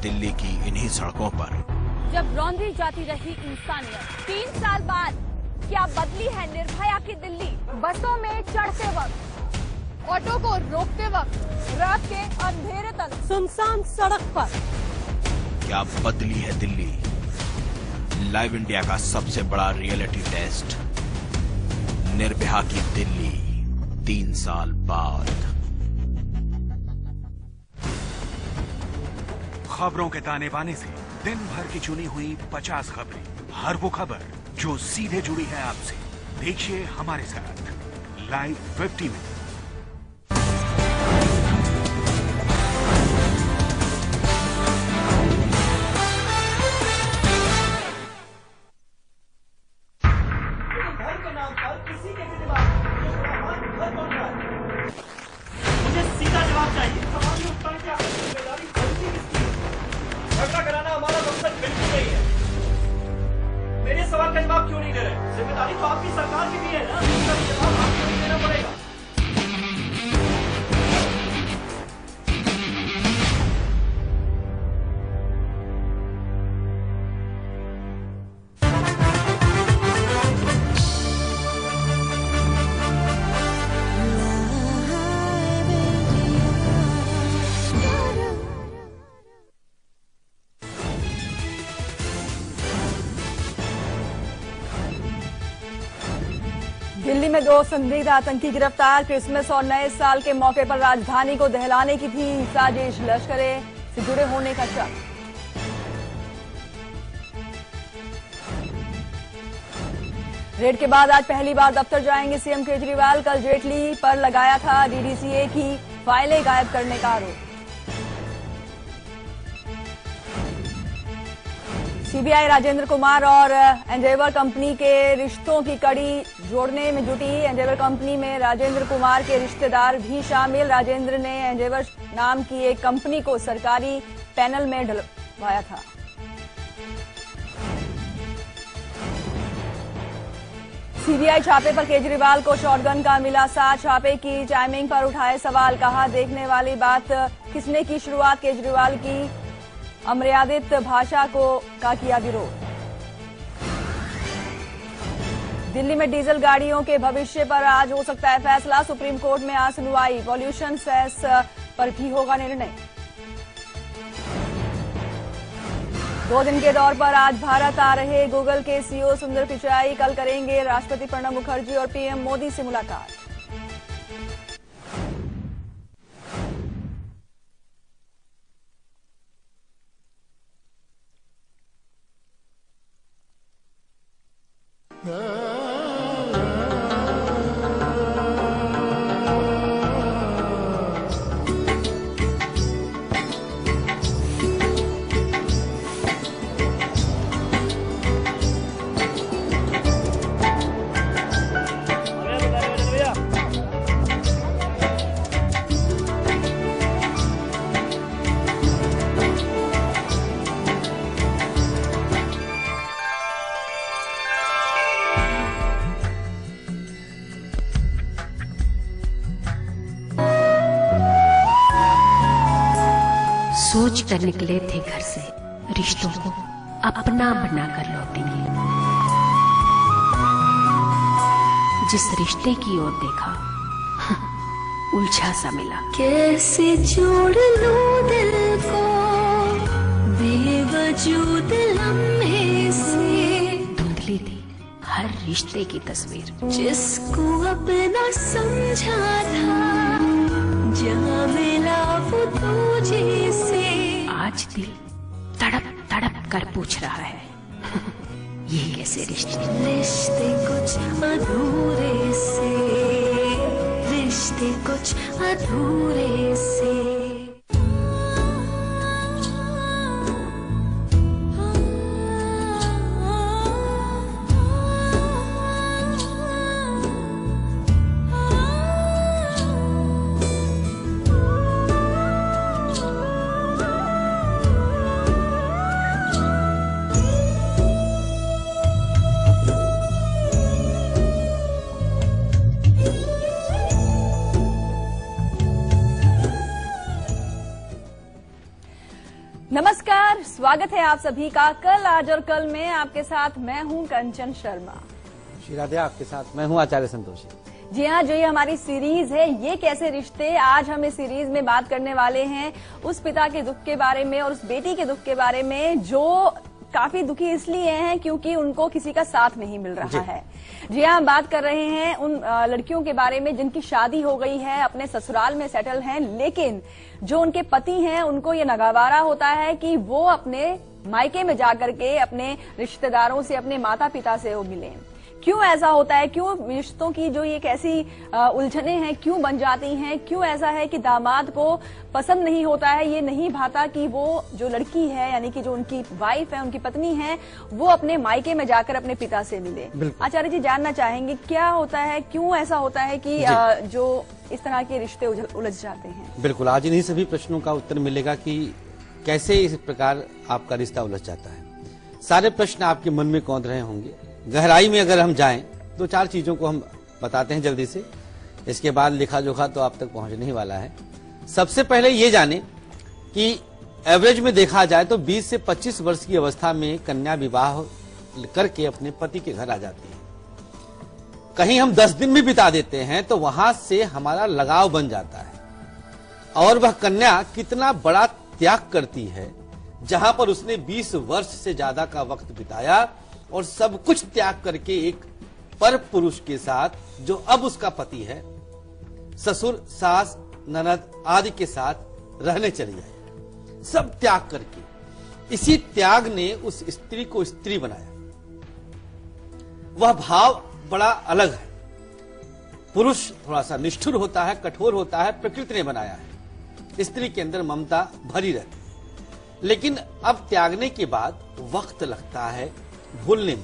दिल्ली की इन्हीं सड़कों पर जब रौंदी जाती रही इंसानियत, 3 साल बाद क्या बदली है निर्भया की दिल्ली? बसों में चढ़ते वक्त, ऑटो को रोकते वक्त, रात के अंधेरे तक सुनसान सड़क पर क्या बदली है दिल्ली? लाइव इंडिया का सबसे बड़ा रियलिटी टेस्ट, निर्भया की दिल्ली 3 साल बाद। खबरों के ताने बाने से दिन भर की चुनी हुई 50 खबरें, हर वो खबर जो सीधे जुड़ी है आपसे। देखिए हमारे साथ लाइव 50 में। मुझे सीधा जवाब चाहिए। झगड़ा कराना हमारा मकसद बिल्कुल नहीं है। मेरे सवाल का जवाब क्यों नहीं दे रहे? जिम्मेदारी तो आपकी सरकार की भी है ना, इसका भी जवाब आपको ही देना पड़ेगा। दिल्ली में 2 संदिग्ध आतंकी गिरफ्तार। क्रिसमस और नए साल के मौके पर राजधानी को दहलाने की थी साजिश, लश्करे से जुड़े होने का शक। रेड के बाद आज पहली बार दफ्तर जाएंगे सीएम केजरीवाल। कल जेटली पर लगाया था डीडीसीए की फाइलें गायब करने का आरोप। सीबीआई राजेंद्र कुमार और एंडेवर कंपनी के रिश्तों की कड़ी जोड़ने में जुटी। एंडेवर कंपनी में राजेंद्र कुमार के रिश्तेदार भी शामिल। राजेंद्र ने एंडेवर नाम की एक कंपनी को सरकारी पैनल में डलवाया था। सीबीआई छापे पर केजरीवाल को शॉटगन का मिला साथ। छापे की टाइमिंग पर उठाए सवाल, कहा देखने वाली बात किसने की शुरुआत? केजरीवाल की अमर्यादित भाषा का किया विरोध। दिल्ली में डीजल गाड़ियों के भविष्य पर आज हो सकता है फैसला। सुप्रीम कोर्ट में आज सुनवाई। पॉल्यूशन सेस पर भी होगा निर्णय। 2 दिन के दौर पर आज भारत आ रहे गूगल के सीईओ सुंदर पिचाई कल करेंगे राष्ट्रपति प्रणब मुखर्जी और पीएम मोदी से मुलाकात। सोच कर निकले थे घर से, रिश्तों को अपना बनाकर लौटेंगे। जिस रिश्ते की ओर देखा उलझा सा मिला। कैसे जोड़ लूं दिल को बेवजूद लम्हे से। धुंधली थी हर रिश्ते की तस्वीर, जिसको अपना समझा था जहाँ मिला वो तुझे से। आज दिल तड़प तड़प कर पूछ रहा है ये कैसे रिश्ते? रिश्ते कुछ अधूरे से, रिश्ते कुछ अधूरे से। नमस्कार, स्वागत है आप सभी का कल, आज और कल में आपके साथ मैं हूं कंचन शर्मा। श्री राधे, आपके साथ मैं हूं आचार्य संतोषी। जी हाँ, जो ये हमारी सीरीज है ये कैसे रिश्ते, आज हम इस सीरीज में बात करने वाले हैं उस पिता के दुख के बारे में और उस बेटी के दुख के बारे में जो काफी दुखी इसलिए हैं क्योंकि उनको किसी का साथ नहीं मिल रहा है। जी हाँ, हम बात कर रहे हैं उन लड़कियों के बारे में जिनकी शादी हो गई है, अपने ससुराल में सेटल हैं, लेकिन जो उनके पति हैं उनको ये नागवारा होता है कि वो अपने मायके में जाकर के अपने रिश्तेदारों से, अपने माता पिता से वो मिलें। क्यों ऐसा होता है, क्यों रिश्तों की जो ये कैसी उलझने हैं क्यों बन जाती हैं, क्यों ऐसा है कि दामाद को पसंद नहीं होता है, ये नहीं भाता कि वो जो लड़की है यानी कि जो उनकी वाइफ है, उनकी पत्नी है, वो अपने मायके में जाकर अपने पिता से मिले। आचार्य जी, जानना चाहेंगे क्या होता है, क्यों ऐसा होता है कि जो इस तरह के रिश्ते उलझ जाते हैं? बिल्कुल, आज इन्हीं सभी प्रश्नों का उत्तर मिलेगा कि कैसे इस प्रकार आपका रिश्ता उलझ जाता है। सारे प्रश्न आपके मन में कौंध रहे होंगे। गहराई में अगर हम जाएं तो 4 चीजों को हम बताते हैं जल्दी से, इसके बाद लिखा जोखा तो आप तक पहुंचने ही वाला है। सबसे पहले ये जाने कि एवरेज में देखा जाए तो 20 से 25 वर्ष की अवस्था में कन्या विवाह करके अपने पति के घर आ जाती है। कहीं हम 10 दिन भी बिता देते हैं तो वहां से हमारा लगाव बन जाता है और वह कन्या कितना बड़ा त्याग करती है, जहां पर उसने 20 वर्ष से ज्यादा का वक्त बिताया और सब कुछ त्याग करके एक पर पुरुष के साथ, जो अब उसका पति है, ससुर, सास, ननद आदि के साथ रहने चली जाए, सब त्याग करके। इसी त्याग ने उस स्त्री को स्त्री बनाया। वह भाव बड़ा अलग है। पुरुष थोड़ा सा निष्ठुर होता है, कठोर होता है, प्रकृति ने बनाया है। स्त्री के अंदर ममता भरी रहती है, लेकिन अब त्यागने के बाद वक्त लगता है भूलने में।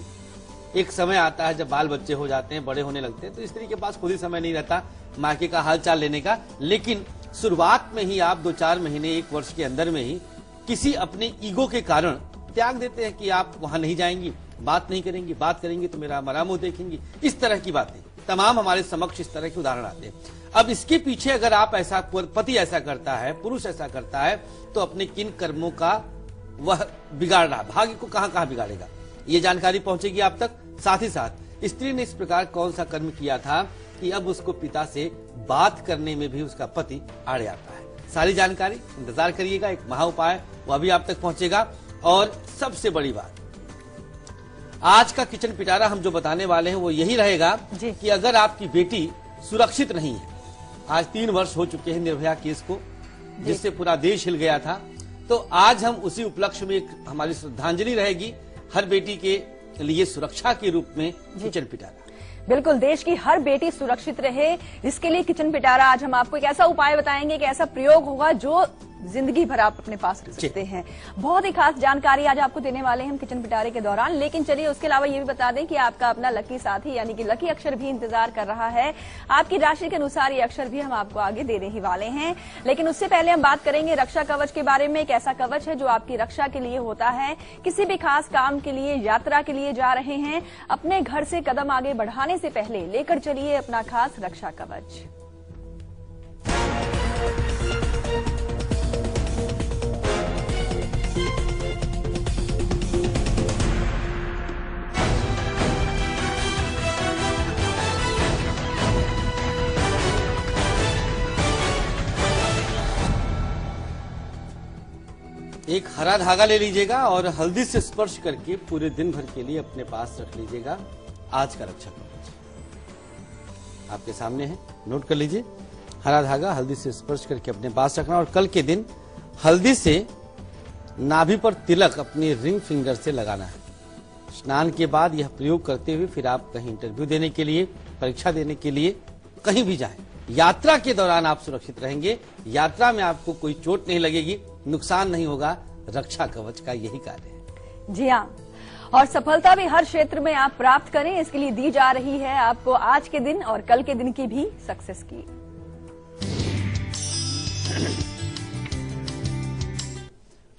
एक समय आता है जब बाल बच्चे हो जाते हैं, बड़े होने लगते हैं, तो स्त्री के पास खुद ही समय नहीं रहता मायके का हाल चाल लेने का। लेकिन शुरुआत में ही आप 2-4 महीने, 1 वर्ष के अंदर में ही किसी अपने ईगो के कारण त्याग देते हैं कि आप वहां नहीं जाएंगी, बात नहीं करेंगी, बात करेंगी तो मेरा हमारा मुंह देखेंगी। इस तरह की बातें तमाम हमारे समक्ष इस तरह के उदाहरण आते हैं। अब इसके पीछे अगर आप ऐसा, पति ऐसा करता है, पुरुष ऐसा करता है, तो अपने किन कर्मों का वह बिगाड़ रहा, भाग्य को कहां कहां बिगाड़ेगा, ये जानकारी पहुंचेगी आप तक। साथ ही साथ स्त्री ने इस प्रकार कौन सा कर्म किया था कि अब उसको पिता से बात करने में भी उसका पति आड़े आता है। सारी जानकारी इंतजार करिएगा, एक महा उपाय वो अभी आप तक पहुंचेगा। और सबसे बड़ी बात, आज का किचन पिटारा हम जो बताने वाले हैं वो यही रहेगा कि अगर आपकी बेटी सुरक्षित नहीं है, आज 3 वर्ष हो चुके हैं निर्भया केस को, जिससे पूरा देश हिल गया था, तो आज हम उसी उपलक्ष्य में एक हमारी श्रद्धांजलि रहेगी हर बेटी के लिए सुरक्षा के रूप में किचन पिटारा। बिल्कुल, देश की हर बेटी सुरक्षित रहे, इसके लिए किचन पिटारा आज हम आपको एक ऐसा उपाय बताएंगे, एक ऐसा प्रयोग होगा जो जिंदगी भर आप अपने पास रख सकते हैं। बहुत ही खास जानकारी आज आपको देने वाले हैं हम किचन पिटारे के दौरान। लेकिन चलिए उसके अलावा ये भी बता दें कि आपका अपना लकी साथी यानी कि लकी अक्षर भी इंतजार कर रहा है। आपकी राशि के अनुसार ये अक्षर भी हम आपको आगे देने ही वाले हैं। लेकिन उससे पहले हम बात करेंगे रक्षा कवच के बारे में। एक ऐसा कवच है जो आपकी रक्षा के लिए होता है। किसी भी खास काम के लिए, यात्रा के लिए जा रहे हैं, अपने घर से कदम आगे बढ़ाने से पहले लेकर चलिए अपना खास रक्षा कवच। एक हरा धागा ले लीजिएगा और हल्दी से स्पर्श करके पूरे दिन भर के लिए अपने पास रख लीजिएगा। आज का रक्षा कवच आपके सामने है, नोट कर लीजिए। हरा धागा हल्दी से स्पर्श करके अपने पास रखना और कल के दिन हल्दी से नाभि पर तिलक अपनी रिंग फिंगर से लगाना है। स्नान के बाद यह प्रयोग करते हुए फिर आप कहीं इंटरव्यू देने के लिए, परीक्षा देने के लिए कहीं भी जाएं। यात्रा के दौरान आप सुरक्षित रहेंगे, यात्रा में आपको कोई चोट नहीं लगेगी, नुकसान नहीं होगा। रक्षा कवच का यही कार्य है। जी हाँ, और सफलता भी हर क्षेत्र में आप प्राप्त करें, इसके लिए दी जा रही है आपको आज के दिन और कल के दिन की भी सक्सेस की।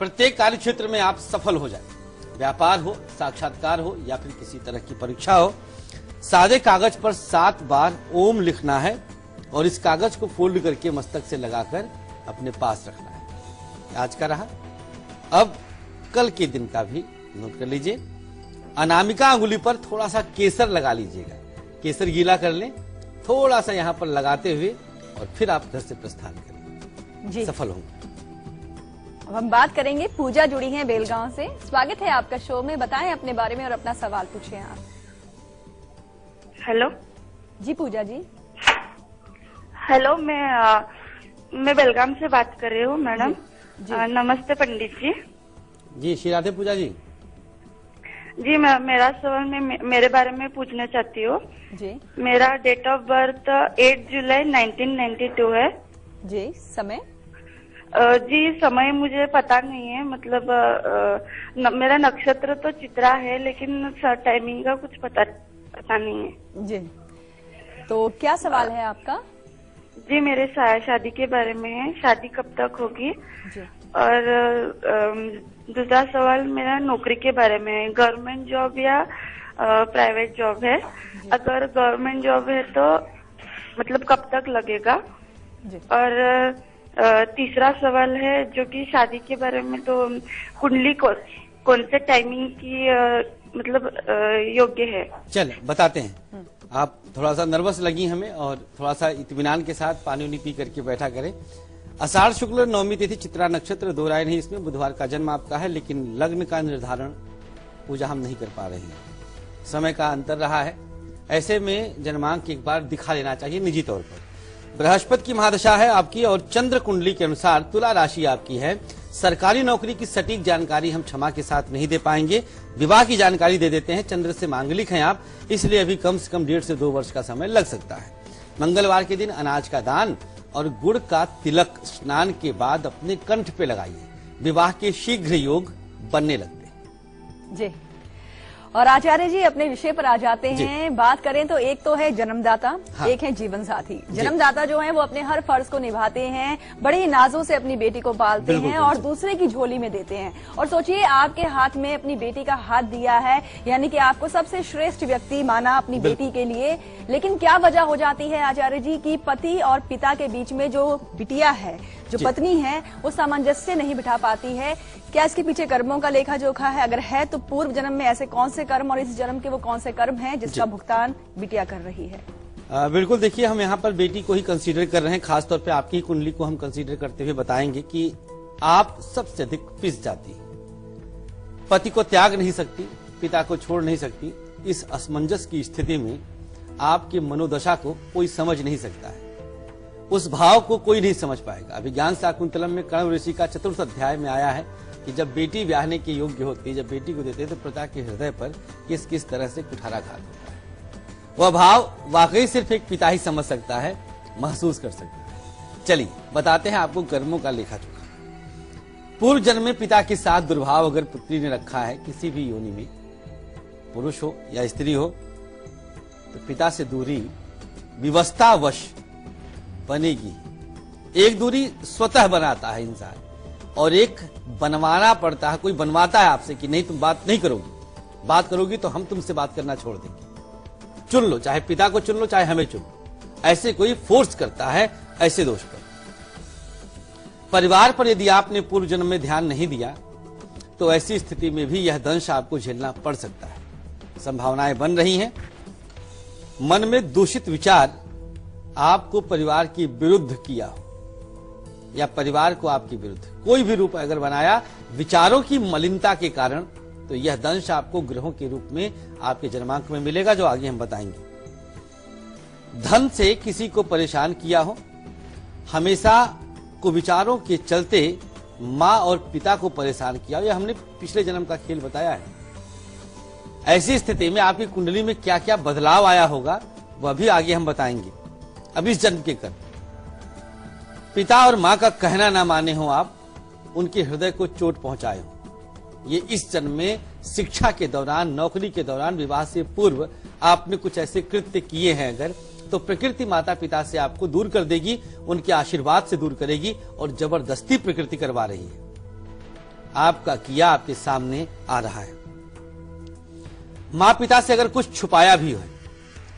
प्रत्येक कार्य क्षेत्र में आप सफल हो जाए, व्यापार हो, साक्षात्कार हो या फिर किसी तरह की परीक्षा हो। सादे कागज पर 7 बार ओम लिखना है और इस कागज को फोल्ड करके मस्तक से लगाकर अपने पास रखना है। आज का रहा अब कल के दिन का भी नोट कर लीजिए। अनामिका अंगुली पर थोड़ा सा केसर लगा लीजिएगा, केसर गीला कर लें, थोड़ा सा यहां पर लगाते हुए और फिर आप घर से प्रस्थान करें, जी सफल होंगे। अब हम बात करेंगे, पूजा जुड़ी है बेलगांव से। स्वागत है आपका शो में, बताएं अपने बारे में और अपना सवाल पूछें आप। हेलो जी पूजा जी। हेलो, मैं बेलगाम से बात कर रही हूँ मैडम। नमस्ते पंडित जी। जी श्री राधे पूजा जी। जी मेरा सवाल मैं मेरे बारे में पूछना चाहती हूँ। जी मेरा डेट ऑफ बर्थ 8 जुलाई 1992 है। जी समय? जी समय मुझे पता नहीं है, मतलब मेरा नक्षत्र तो चित्रा है, लेकिन टाइमिंग का कुछ पता नहीं है। जी तो क्या सवाल है आपका? जी मेरे शादी के बारे में है, शादी कब तक होगी? जी। और दूसरा सवाल मेरा नौकरी के बारे में है, गवर्नमेंट जॉब या प्राइवेट जॉब है? अगर गवर्नमेंट जॉब है तो मतलब कब तक लगेगा? जी। और तीसरा सवाल है जो कि शादी के बारे में, तो कुंडली कौन से टाइमिंग की मतलब योग्य है? चल बताते हैं। आप थोड़ा सा नर्वस लगी हमें और थोड़ा सा इत्मीनान के साथ पानी उनी पी करके बैठा करें। आषाढ़ शुक्ल नवमी तिथि, चित्रा नक्षत्र, दो राय नहीं इसमें, बुधवार का जन्म आपका है, लेकिन लग्न का निर्धारण पूजा हम नहीं कर पा रहे हैं, समय का अंतर रहा है। ऐसे में जन्मांक एक बार दिखा लेना चाहिए निजी तौर पर। बृहस्पति की महादशा है आपकी और चंद्र कुंडली के अनुसार तुला राशि आपकी है। सरकारी नौकरी की सटीक जानकारी हम क्षमा के साथ नहीं दे पाएंगे, विवाह की जानकारी दे देते हैं। चंद्र से मांगलिक हैं आप, इसलिए अभी कम से कम 1.5 से 2 वर्ष का समय लग सकता है। मंगलवार के दिन अनाज का दान और गुड़ का तिलक स्नान के बाद अपने कंठ पे लगाइए, विवाह के शीघ्र योग बनने लगते हैं। जी। और आचार्य जी अपने विषय पर आ जाते हैं। बात करें तो एक तो है जन्मदाता, हाँ। एक है जीवन साथी। जन्मदाता जो है वो अपने हर फर्ज को निभाते हैं, बड़े ही नाजों से अपनी बेटी को पालते हैं और दूसरे की झोली में देते हैं। और सोचिए आपके हाथ में अपनी बेटी का हाथ दिया है, यानी कि आपको सबसे श्रेष्ठ व्यक्ति माना अपनी बेटी के लिए। लेकिन क्या वजह हो जाती है आचार्य जी की पति और पिता के बीच में जो बिटिया है, जो पत्नी है, वो सामंजस्य नहीं बिठा पाती है। क्या इसके पीछे कर्मों का लेखा जोखा है? अगर है तो पूर्व जन्म में ऐसे कौन से कर्म और इस जन्म के वो कौन से कर्म हैं जिसका भुगतान बिटिया कर रही है? बिल्कुल, देखिए हम यहाँ पर बेटी को ही कंसीडर कर रहे हैं, खासतौर पे आपकी ही कुंडली को हम कंसीडर करते हुए बताएंगे कि आप सबसे अधिक पिस जाती, पति को त्याग नहीं सकती, पिता को छोड़ नहीं सकती। इस असमंजस की स्थिति में आपकी मनोदशा को कोई समझ नहीं सकता है, उस भाव को कोई नहीं समझ पाएगा। अभिज्ञान शाकुंतलम में कण्व ऋषि का 4th अध्याय में आया है कि जब बेटी ब्याहने के योग्य होती है, जब बेटी को देते हैं, तो प्रजा के हृदय पर किस किस तरह से कुठाराघात होता है। वह भाव वाकई सिर्फ एक पिता ही समझ सकता है, महसूस कर सकता है। चलिए बताते हैं आपको कर्मों का लेखा जोखा। पूर्व जन्म में पिता के साथ दुर्भाव अगर पुत्री ने रखा है किसी भी योनि में, पुरुष हो या स्त्री हो, तो पिता से दूरी विवस्थावश बनेगी। एक दूरी स्वतः बनाता है इंसान और एक बनवाना पड़ता है, कोई बनवाता है आपसे कि नहीं तुम बात नहीं करोगी, बात करोगी तो हम तुमसे बात करना छोड़ देंगे, चुन लो, चाहे पिता को चुन लो चाहे हमें चुन लो। ऐसे कोई फोर्स करता है ऐसे दोष पर। परिवार पर यदि आपने पूर्व जन्म में ध्यान नहीं दिया तो ऐसी स्थिति में भी यह दंश आपको झेलना पड़ सकता है। संभावनाएं बन रही हैं। मन में दूषित विचार आपको परिवार के विरुद्ध किया हो या परिवार को आपके विरुद्ध कोई भी रूप अगर बनाया विचारों की मलिनता के कारण, तो यह दंश आपको ग्रहों के रूप में आपके जन्मांक में मिलेगा, जो आगे हम बताएंगे। धन से किसी को परेशान किया हो, हमेशा कुविचारों के चलते मां और पिता को परेशान किया हो, यह हमने पिछले जन्म का खेल बताया है। ऐसी स्थिति में आपकी कुंडली में क्या क्या बदलाव आया होगा वह भी आगे हम बताएंगे। अब इस जन्म के कर्म, पिता और मां का कहना ना माने हो आप, उनके हृदय को चोट पहुंचाए हो, ये इस जन्म में शिक्षा के दौरान, नौकरी के दौरान, विवाह से पूर्व आपने कुछ ऐसे कृत्य किए हैं अगर, तो प्रकृति माता पिता से आपको दूर कर देगी, उनके आशीर्वाद से दूर करेगी और जबरदस्ती प्रकृति करवा रही है। आपका किया आपके सामने आ रहा है। मां पिता से अगर कुछ छुपाया भी हो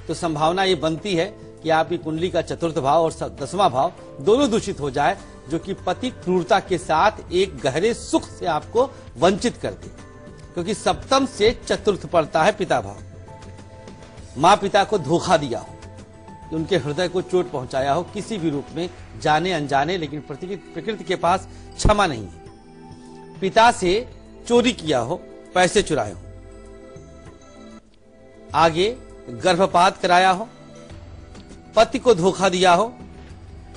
तो संभावना ये बनती है कि आपकी कुंडली का 4th भाव और 10वां भाव दोनों दूषित हो जाए, जो कि पति क्रूरता के साथ एक गहरे सुख से आपको वंचित कर दे, क्योंकि सप्तम से चतुर्थ पड़ता है पिता भाव। माँ पिता को धोखा दिया हो, उनके हृदय को चोट पहुंचाया हो किसी भी रूप में, जाने अनजाने, लेकिन प्रकृति के पास क्षमा नहीं है। पिता से चोरी किया हो, पैसे चुराए हो, आगे गर्भपात कराया हो, पति को धोखा दिया हो,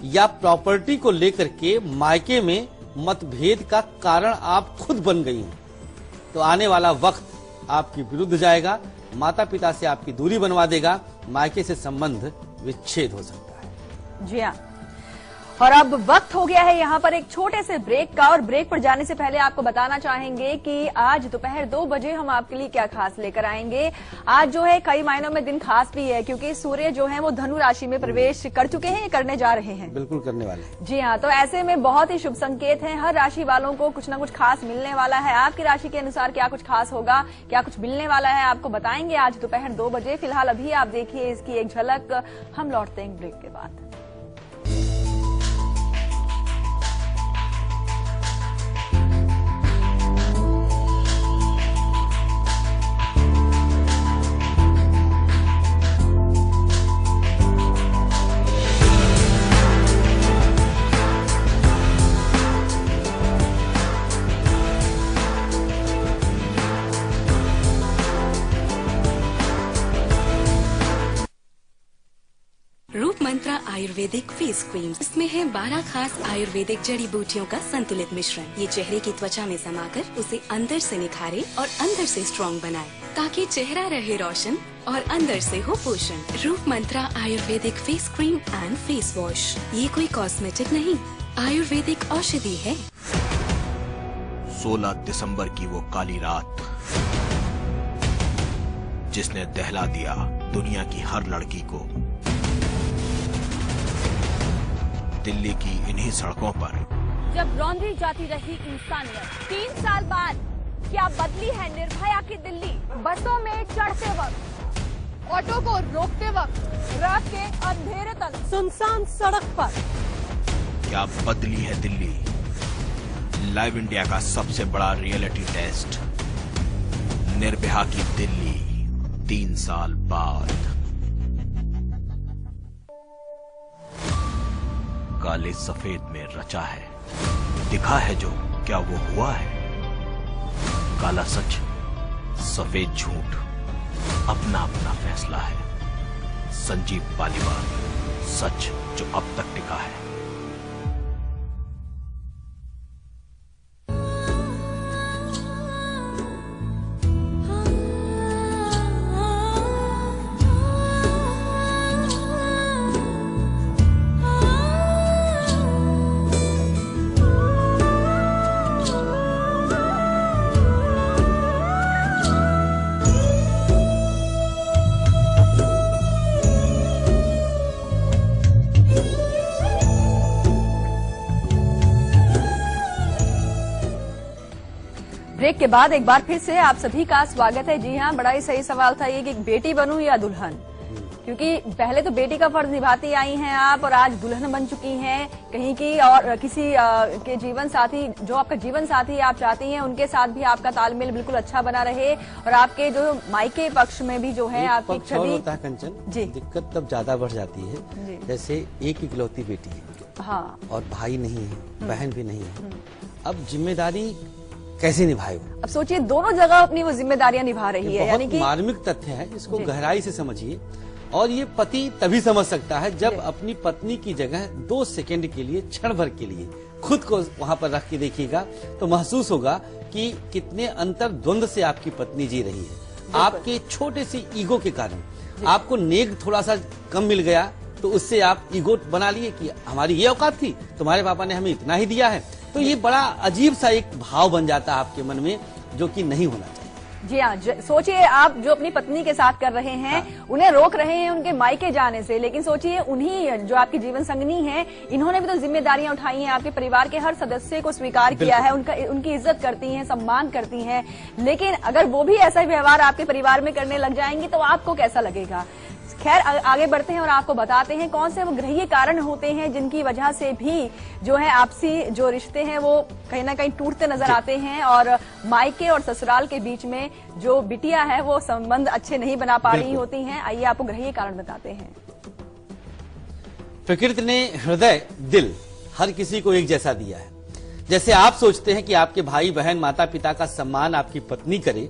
या प्रॉपर्टी को लेकर के मायके में मतभेद का कारण आप खुद बन गई हो, तो आने वाला वक्त आपके विरुद्ध जाएगा, माता पिता से आपकी दूरी बनवा देगा, मायके से संबंध विच्छेद हो सकता है। जी हाँ, और अब वक्त हो गया है यहाँ पर एक छोटे से ब्रेक का, और ब्रेक पर जाने से पहले आपको बताना चाहेंगे कि आज दोपहर 2 बजे हम आपके लिए क्या खास लेकर आएंगे। आज जो है कई मायनों में दिन खास भी है, क्योंकि सूर्य जो है वो धनु राशि में प्रवेश कर चुके हैं, करने जा रहे हैं। बिल्कुल करने वाले हैं। जी हाँ, तो ऐसे में बहुत ही शुभ संकेत है, हर राशि वालों को कुछ ना कुछ खास मिलने वाला है। आपकी राशि के अनुसार क्या कुछ खास होगा, क्या कुछ मिलने वाला है, आपको बताएंगे आज दोपहर 2 बजे। फिलहाल अभी आप देखिए इसकी एक झलक, हम लौटते हैं ब्रेक के बाद। रूप मंत्रा आयुर्वेदिक फेस क्रीम, इसमें है 12 खास आयुर्वेदिक जड़ी बूटियों का संतुलित मिश्रण। ये चेहरे की त्वचा में समाकर उसे अंदर से निखारे और अंदर से स्ट्रॉन्ग बनाए, ताकि चेहरा रहे रोशन और अंदर से हो पोषण। Roop Mantra ayurvedic face cream and face wash, ये कोई कॉस्मेटिक नहीं, आयुर्वेदिक औषधि है। 16 दिसंबर की वो काली रात जिसने दहला दिया दुनिया की हर लड़की को, दिल्ली की इन्हीं सड़कों पर जब रौंदी जाती रही इंसानियत, 3 साल बाद क्या बदली है निर्भया की दिल्ली। बसों में चढ़ते वक्त, ऑटो को रोकते वक्त, रात के अंधेरे तक सुनसान सड़क पर क्या बदली है दिल्ली। लाइव इंडिया का सबसे बड़ा रियलिटी टेस्ट, निर्भया की दिल्ली 3 साल बाद। काले सफेद में रचा है, दिखा है जो क्या वो हुआ है। काला सच, सफेद झूठ, अपना अपना फैसला है। संजीव पालीवाल, सच जो अब तक टिका है। ब्रेक के बाद एक बार फिर से आप सभी का स्वागत है। जी हाँ, बड़ा ही सही सवाल था ये कि बेटी बनूं या दुल्हन, क्योंकि पहले तो बेटी का फर्ज निभाती आई हैं आप, और आज दुल्हन बन चुकी हैं कहीं की, और किसी के जीवन साथी, जो आपका जीवन साथी आप चाहती हैं, उनके साथ भी आपका तालमेल बिल्कुल अच्छा बना रहे, और आपके जो मायके पक्ष में भी जो है आपकी छवि होता है कंचन जी, दिक्कत तब ज्यादा बढ़ जाती है जैसे एक इकलौती बेटी है, हाँ, और भाई नहीं है, बहन भी नहीं है, अब जिम्मेदारी कैसे निभाए। अब सोचिए दोनों जगह अपनी वो जिम्मेदारियां निभा रही है, यानी कि मार्मिक तथ्य है, इसको गहराई से समझिए। और ये पति तभी समझ सकता है जब अपनी पत्नी की जगह 2 सेकंड के लिए, क्षण भर के लिए खुद को वहां पर रख के देखिएगा, तो महसूस होगा कि कितने अंतर द्वंद से आपकी पत्नी जी रही है। आपके छोटे से ईगो के कारण आपको नेक थोड़ा सा कम मिल गया, तो उससे आप ईगो बना लिए कि हमारी ये औकात थी, तुम्हारे पापा ने हमें इतना ही दिया है। तो ये बड़ा अजीब सा एक भाव बन जाता है आपके मन में, जो कि नहीं होना चाहिए। जी हाँ, सोचिए आप जो अपनी पत्नी के साथ कर रहे हैं, हाँ, उन्हें रोक रहे हैं उनके मायके जाने से, लेकिन सोचिए उन्हीं जो आपकी जीवन संगनी है, इन्होंने भी तो जिम्मेदारियां उठाई हैं, आपके परिवार के हर सदस्य को स्वीकार किया है, उनकी इज्जत करती हैं, सम्मान करती हैं, लेकिन अगर वो भी ऐसा ही व्यवहार आपके परिवार में करने लग जाएंगी तो आपको कैसा लगेगा। खैर आगे बढ़ते हैं और आपको बताते हैं कौन से वो गृहीय कारण होते हैं जिनकी वजह से भी जो है आपसी जो रिश्ते हैं वो कहीं ना कहीं टूटते नजर आते हैं और मायके और ससुराल के बीच में जो बिटिया है वो संबंध अच्छे नहीं बना पा रही होती हैं। आइए आपको गृहीय कारण बताते हैं। प्रकृति ने हृदय दिल हर किसी को एक जैसा दिया है। जैसे आप सोचते हैं कि आपके भाई बहन माता पिता का सम्मान आपकी पत्नी करे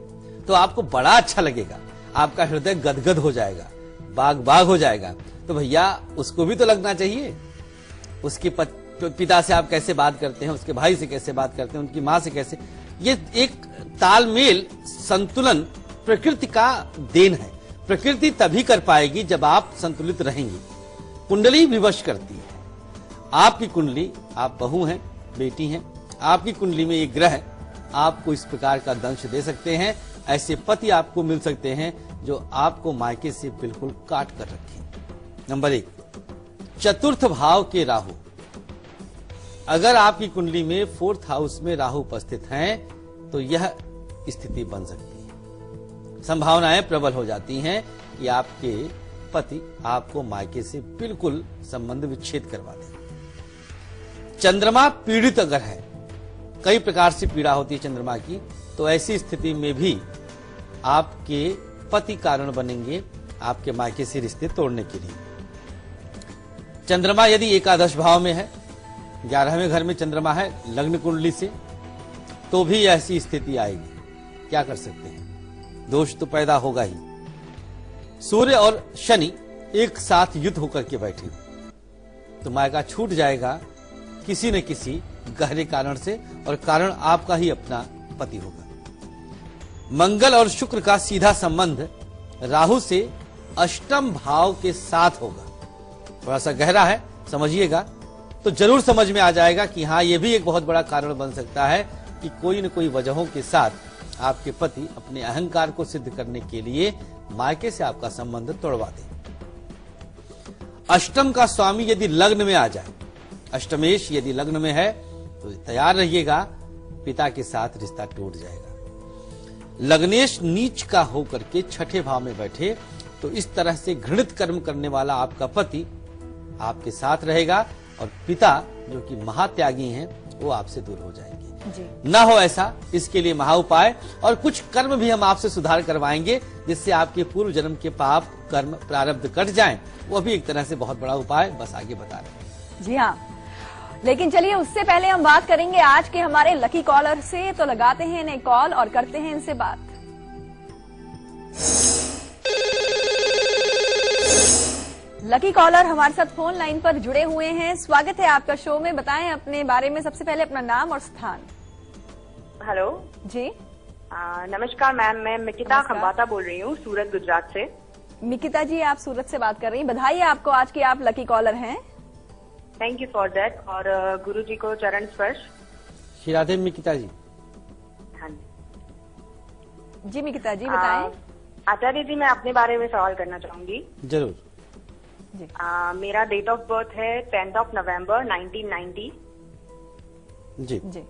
तो आपको बड़ा अच्छा लगेगा, आपका हृदय गदगद हो जाएगा, बाग बाग हो जाएगा। तो भैया उसको भी तो लगना चाहिए। उसके पिता से आप कैसे बात करते हैं, उसके भाई से कैसे बात करते हैं, उनकी माँ से कैसे, ये एक तालमेल संतुलन प्रकृति का देन है। प्रकृति तभी कर पाएगी जब आप संतुलित रहेंगे। कुंडली विवश करती है। आपकी कुंडली, आप बहू हैं, बेटी हैं, आपकी कुंडली में एक ग्रह आपको इस प्रकार का दंश दे सकते हैं। ऐसे पति आपको मिल सकते हैं जो आपको मायके से बिल्कुल काट कर रखें। नंबर 1, चतुर्थ भाव के राहु। अगर आपकी कुंडली में 4th हाउस में राहु उपस्थित हैं तो यह स्थिति बन सकती है। संभावनाएं प्रबल हो जाती हैं कि आपके पति आपको मायके से बिल्कुल संबंध विच्छेद करवा दें। चंद्रमा पीड़ित अगर है, कई प्रकार से पीड़ा होती है चंद्रमा की, तो ऐसी स्थिति में भी आपके पति कारण बनेंगे आपके मायके से रिश्ते तोड़ने के लिए। चंद्रमा यदि एकादश भाव में है, 11वें घर में चंद्रमा है लग्न कुंडली से, तो भी ऐसी स्थिति आएगी। क्या कर सकते हैं, दोष तो पैदा होगा ही। सूर्य और शनि एक साथ युद्ध होकर के बैठे तो मायका छूट जाएगा किसी न किसी गहरे कारण से, और कारण आपका ही अपना पति होगा। मंगल और शुक्र का सीधा संबंध राहु से अष्टम भाव के साथ होगा। थोड़ा सा गहरा है, समझिएगा तो जरूर समझ में आ जाएगा कि हाँ, ये भी एक बहुत बड़ा कारण बन सकता है कि कोई न कोई वजहों के साथ आपके पति अपने अहंकार को सिद्ध करने के लिए मायके से आपका संबंध तोड़वा दे। अष्टम का स्वामी यदि लग्न में आ जाए, अष्टमेश यदि लग्न में है तो तैयार रहिएगा, पिता के साथ रिश्ता टूट जाएगा। लग्नेश नीच का होकर के 6ठे भाव में बैठे तो इस तरह से घृणित कर्म करने वाला आपका पति आपके साथ रहेगा और पिता जो कि महात्यागी हैं वो आपसे दूर हो जाएंगे। ना हो ऐसा, इसके लिए महा उपाय और कुछ कर्म भी हम आपसे सुधार करवाएंगे जिससे आपके पूर्व जन्म के पाप कर्म प्रारब्ध कट जाएं। वो भी एक तरह से बहुत बड़ा उपाय, बस आगे बता रहे हैं। जी हाँ, लेकिन चलिए उससे पहले हम बात करेंगे आज के हमारे लकी कॉलर से। तो लगाते हैं इन्हें कॉल और करते हैं इनसे बात। लकी कॉलर हमारे साथ फोन लाइन पर जुड़े हुए हैं। स्वागत है आपका शो में। बताएं अपने बारे में, सबसे पहले अपना नाम और स्थान। हेलो जी नमस्कार मैम, मैं मिकिता खंबाता बोल रही हूँ सूरत गुजरात से। मिकिता जी, आप सूरत से बात कर रही हैं, बधाई आपको आज की आप लकी कॉलर हैं। Thank you for that. और गुरु जी को चरण स्पर्श। श्री राधे मिकिता जी। हाँ जी मिकिता जी बताएं। आचार्य जी, मैं अपने बारे में सवाल करना चाहूंगी। जरूर जी। मेरा डेट ऑफ बर्थ है 10 नवंबर 1990। जी जी।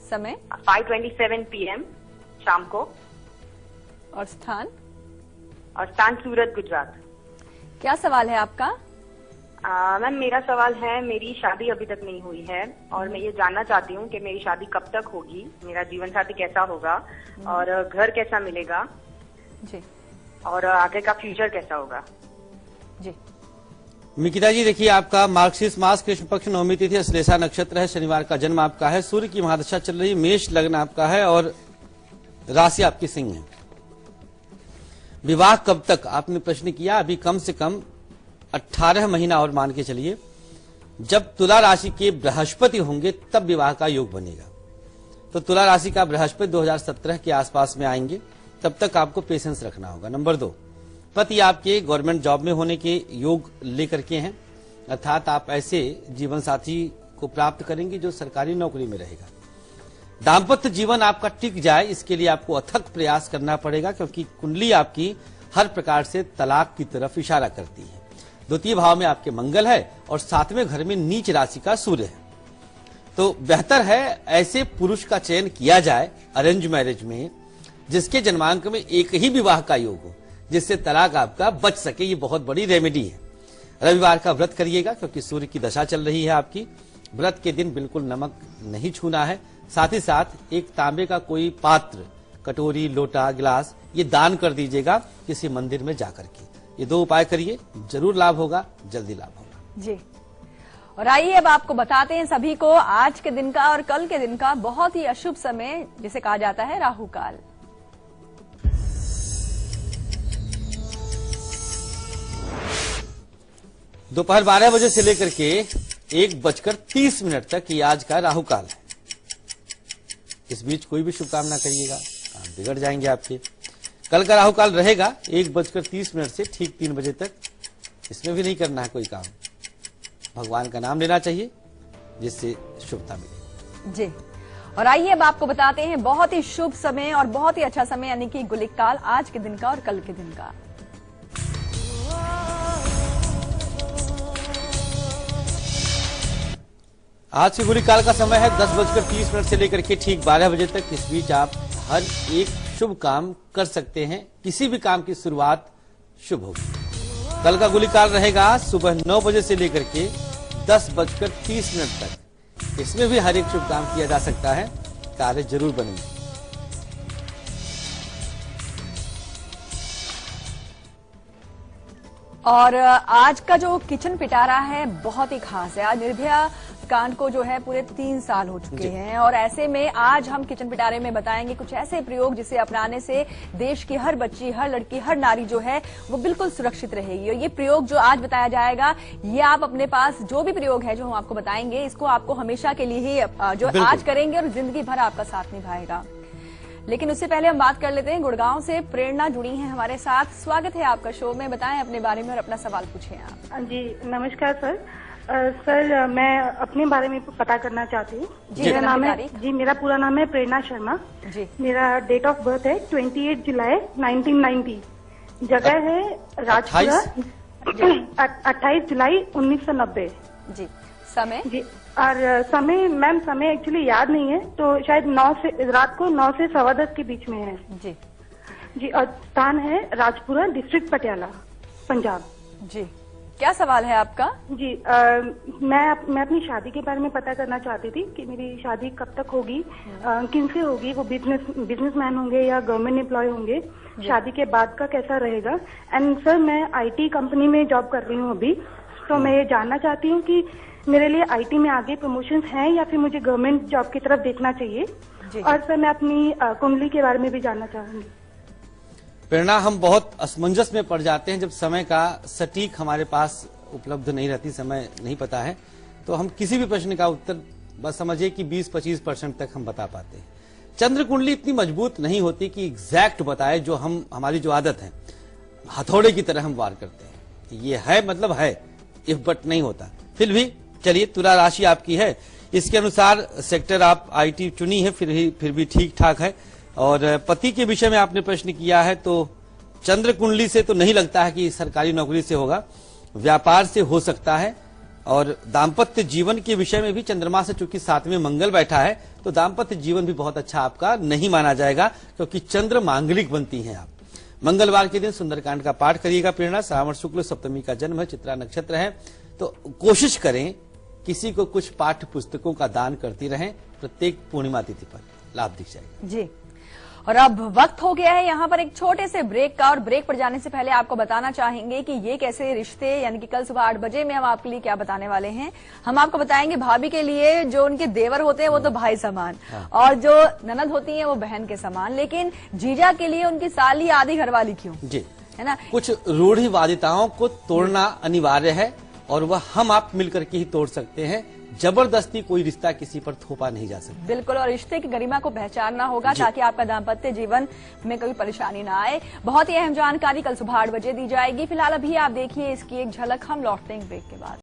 समय 5:27 PM शाम को। और स्थान? और स्थान सूरत गुजरात। क्या सवाल है आपका? मैम मेरा सवाल है, मेरी शादी अभी तक नहीं हुई है और मैं ये जानना चाहती हूँ कि मेरी शादी कब तक होगी, मेरा जीवन साथी कैसा होगा और घर कैसा मिलेगा जी, और आगे का फ्यूचर कैसा होगा। जी मिकिता जी, देखिए आपका मार्गशीर्ष मास कृष्ण पक्ष नवमी तिथि अश्लेषा नक्षत्र है, शनिवार का जन्म आपका है, सूर्य की महादशा चल रही है, मेष लग्न आपका है और राशि आपकी सिंह है। विवाह कब तक आपने प्रश्न किया, अभी कम से कम 18 महीना और मान के चलिए। जब तुला राशि के बृहस्पति होंगे तब विवाह का योग बनेगा। तो तुला राशि का बृहस्पति 2017 के आसपास में आएंगे, तब तक आपको पेशेंस रखना होगा। नंबर 2, पति आपके गवर्नमेंट जॉब में होने के योग लेकर के हैं, अर्थात आप ऐसे जीवन साथी को प्राप्त करेंगे जो सरकारी नौकरी में रहेगा। दाम्पत्य जीवन आपका टिक जाए, इसके लिए आपको अथक प्रयास करना पड़ेगा, क्योंकि कुंडली आपकी हर प्रकार से तलाक की तरफ इशारा करती है। द्वितीय भाव में आपके मंगल है और 7वें घर में नीच राशि का सूर्य है। तो बेहतर है ऐसे पुरुष का चयन किया जाए अरेंज मैरिज में जिसके जन्मांक में एक ही विवाह का योग हो, जिससे तलाक आपका बच सके। ये बहुत बड़ी रेमेडी है। रविवार का व्रत करिएगा क्योंकि सूर्य की दशा चल रही है आपकी। व्रत के दिन बिल्कुल नमक नहीं छूना है। साथ ही साथ एक तांबे का कोई पात्र, कटोरी, लोटा, गिलास ये दान कर दीजिएगा किसी मंदिर में जाकर के। ये 2 उपाय करिए, जरूर लाभ होगा, जल्दी लाभ होगा। जी, और आइए अब आपको बताते हैं सभी को आज के दिन का और कल के दिन का बहुत ही अशुभ समय जिसे कहा जाता है राहु काल। दोपहर 12 बजे से लेकर के 1:30 तक ये आज का राहु काल है। इस बीच कोई भी शुभकामना करिएगा, काम बिगड़ जाएंगे आपके। कल का राहु काल रहेगा 1:30 से ठीक 3 बजे तक। इसमें भी नहीं करना है कोई काम, भगवान का नाम लेना चाहिए जिससे शुभता मिले। जी, और आइए अब आपको बताते हैं बहुत ही शुभ समय और बहुत ही अच्छा समय यानी कि गुलिक काल आज के दिन का और कल के दिन का। आज के गुलिक काल का समय है 10:30 से लेकर के ठीक 12 बजे तक। इस बीच आप हर एक शुभ काम कर सकते हैं, किसी भी काम की शुरुआत शुभ होगी। कल का गुलिक काल रहेगा सुबह 9 बजे से लेकर के 10:30 तक। इसमें भी हर एक शुभ काम किया जा सकता है, कार्य जरूर बनेंगे। और आज का जो किचन पिटारा है बहुत ही खास है। आज निर्भया कांड को जो है पूरे 3 साल हो चुके हैं और ऐसे में आज हम किचन पिटारे में बताएंगे कुछ ऐसे प्रयोग जिसे अपनाने से देश की हर बच्ची, हर लड़की, हर नारी जो है वो बिल्कुल सुरक्षित रहेगी। और ये प्रयोग जो आज बताया जाएगा ये आप अपने पास जो भी प्रयोग है जो हम आपको बताएंगे इसको आपको हमेशा के लिए ही जो आज करेंगे और जिंदगी भर आपका साथ निभाएगा। लेकिन उससे पहले हम बात कर लेते हैं, गुड़गांव से प्रेरणा जुड़ी हैं हमारे साथ। स्वागत है आपका शो में, बताएं अपने बारे में और अपना सवाल पूछें आप। जी नमस्कार सर। सर मैं अपने बारे में पता करना चाहती हूँ। मेरा नाम है मेरा पूरा नाम है प्रेरणा शर्मा जी। मेरा डेट ऑफ बर्थ है 28 जुलाई 1990। जगह है राजपुरा, 28 जुलाई 1990 जी। समय जी, और समय मैम समय एक्चुअली याद नहीं है, तो शायद रात को 9 से 10:15 के बीच में है जी जी। और स्थान है राजपुरा, डिस्ट्रिक्ट पटियाला, पंजाब जी। क्या सवाल है आपका? जी मैं अपनी शादी के बारे में पता करना चाहती थी कि मेरी शादी कब तक होगी, किनसे होगी, वो बिजनेसमैन होंगे या गवर्नमेंट एम्प्लॉय होंगे, शादी के बाद का कैसा रहेगा। एंड सर मैं IT कंपनी में जॉब कर रही हूँ अभी, तो मैं ये जानना चाहती हूँ कि मेरे लिए IT में आगे प्रमोशंस हैं या फिर मुझे गवर्नमेंट जॉब की तरफ देखना चाहिए। और सर मैं अपनी कुंडली के बारे में भी जानना चाहूंगी। प्रेरणा, हम बहुत असमंजस में पड़ जाते हैं जब समय का सटीक हमारे पास उपलब्ध नहीं रहती, समय नहीं पता है, तो हम किसी भी प्रश्न का उत्तर बस समझिए कि 20-25% तक हम बता पाते हैं। चंद्र कुंडली इतनी मजबूत नहीं होती कि एग्जैक्ट बताए, जो हमारी जो आदत है हथौड़े की तरह हम वार करते हैं। ये है मतलब है, इफ बट नहीं होता। फिर भी चलिए, तुला राशि आपकी है, इसके अनुसार सेक्टर आप IT चुनी है, फिर भी ठीक ठाक है। और पति के विषय में आपने प्रश्न किया है, तो चंद्र कुंडली से तो नहीं लगता है कि सरकारी नौकरी से होगा, व्यापार से हो सकता है। और दाम्पत्य जीवन के विषय में भी चंद्रमा से चूंकि 7वें मंगल बैठा है, तो दाम्पत्य जीवन भी बहुत अच्छा आपका नहीं माना जाएगा, क्योंकि चंद्र मांगलिक बनती हैं आप। मंगलवार के दिन सुंदरकांड का पाठ करिएगा प्रेरणा। श्रावण शुक्ल सप्तमी का जन्म है, चित्रा नक्षत्र है, तो कोशिश करें किसी को कुछ पाठ्य पुस्तकों का दान करती रहें प्रत्येक पूर्णिमा तिथि पर, लाभ दिख जाएगा जी। और अब वक्त हो गया है यहाँ पर एक छोटे से ब्रेक का, और ब्रेक पर जाने से पहले आपको बताना चाहेंगे कि ये कैसे रिश्ते, यानी कि कल सुबह 8 बजे में हम आपके लिए क्या बताने वाले हैं। हम आपको बताएंगे भाभी के लिए जो उनके देवर होते हैं वो तो भाई समान, और जो ननद होती है वो बहन के समान, लेकिन जीजा के लिए उनकी साली आधी घरवाली क्यों जी, है ना। कुछ रूढ़िवादिताओं को तोड़ना अनिवार्य है और वह हम आप मिलकर के ही तोड़ सकते हैं। जबरदस्ती कोई रिश्ता किसी पर थोपा नहीं जा सकता। बिल्कुल, और रिश्ते की गरिमा को पहचानना होगा ताकि आपका दाम्पत्य जीवन में कोई परेशानी ना आए। बहुत ही अहम जानकारी कल सुबह 8 बजे दी जाएगी। फिलहाल अभी आप देखिए इसकी एक झलक, हम लौटते हैं ब्रेक के बाद।